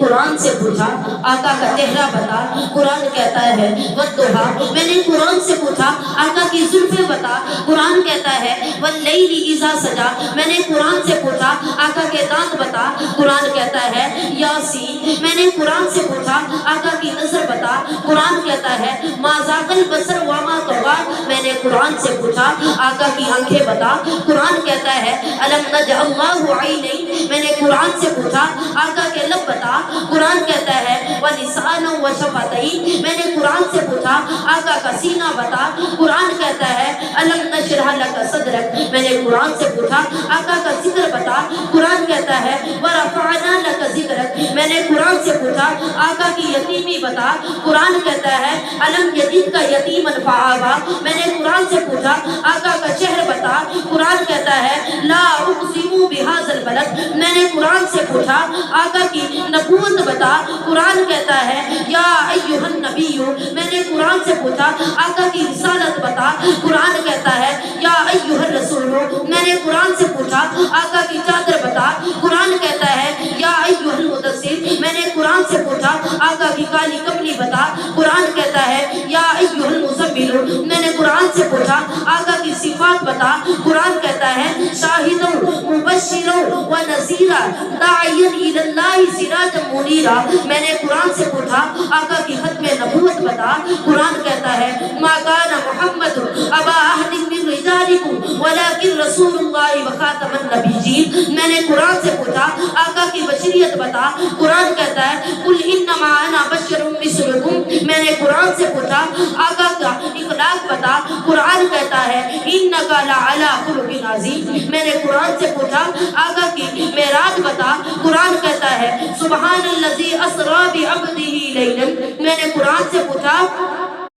قرآن سے پوچھا آقا کا چہرہ بتا، قرآن کہتا ہے والضحیٰ۔ میں نے قرآن سے پوچھا آقا کی زلفیں بتا، قرآن کہتا ہے واللیل اذا سجا۔ میں نے قرآن سے پوچھا آقا کے دانت بتا، قرآن کہتا ہے یاسین۔ میں نے قرآن سے پوچھا آقا کی نظر بتا، قرآن کہتا ہے ما ذاق البصر وما طغیٰ۔ میں نے قرآن سے پوچھا آقا کی آنکھیں بتا، قرآن کہتا ہے الم نجعل اللہ عینین۔ میں نے قرآن سے پوچھا آقا کے لب بتا، قرآن کہتا ہے وَلِسَانًا وَشَفَتَيْنِ۔ میں نے قرآن سے پوچھا آقا کا سینہ بتا، قرآن کہتا ہے أَلَمْ نَشْرَحْ لَكَ صَدْرَكَ۔ میں نے قرآن سے پوچھا آقا کا ذکر بتا، قرآن کہتا ہے وَرَفَعْنَا لَكَ ذِكْرَكَ۔ میں نے قرآن سے پوچھا آقا کی یتیمی بتا، قرآن کہتا ہے أَلَمْ يَجِدْكَ يَتِيمًا فَآوَىٰ۔ میں نے قرآن سے پوچھا آقا کا شہر بتا، قرآن کہتا ہے لَا أُقْسِمُ بِهَٰذَا الْبَلَدِ۔ میں نے قرآن سے پوچھا آقا کی نبوت بتا، قرآن کہتا ہے یا ایھا النبی۔ میں نے قرآن سے پوچھا آقا کی رسالت بتا، قرآن کہتا ہے یا ایھا الرسول۔ میں نے قرآن سے پوچھا آقا کی چادر بتا، قرآن کہتا ہے یا ایھا المدثر۔ میں نے قرآن سے پوچھا آقا کی کالی کملی بتا، قرآن کہتا ہے یا ایھا المزمل۔ میں نے قرآن سے پوچھا آقا کی صفات بتا، قرآن کہتا ہے شاہدا مبشرا ونذیرا داعیا الی اللہ سراجا منیرا۔ میں نے قرآن سے پوچھا آقا کی ختم نبوت بتا، قرآن کہتا ہے ما کان محمد ابا احد من رجالکم ولکن رسول اللہ وخاتم النبیین۔ میں نے قرآن سے پوچھا آقا کی بشریت بتا، قرآن کہتا ہے قل انما انا بشر مثلکم۔ میں نے قرآن سے پوچھا آقا کا اخلاق بتا، قرآن کہتا ہے انک لعلی خلق عظیم۔ میں نے قرآن سے پوچھا آقا کی معراج بتا، قرآن کہتا ہے سبحان الذی اسری بعبدہ لیلا۔ میں نے قرآن سے پوچھا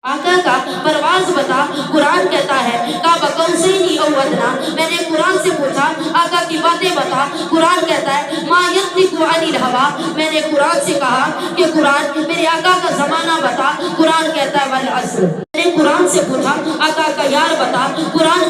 آقا کا پرواز بتا، قرآن کہتا ہے کعبہ قوسین او ادنیٰ۔ میں نے قرآن سے پوچھا آقا کی باتیں بتا، قرآن کہتا ہے ما ینطق عن الہویٰ۔ میں نے قرآن سے کہا کہ قرآن میرے آقا کا زمانہ بتا، قرآن کہتا ہے والعصر۔ میں نے قرآن سے پوچھا آقا کا یار بتا، قرآن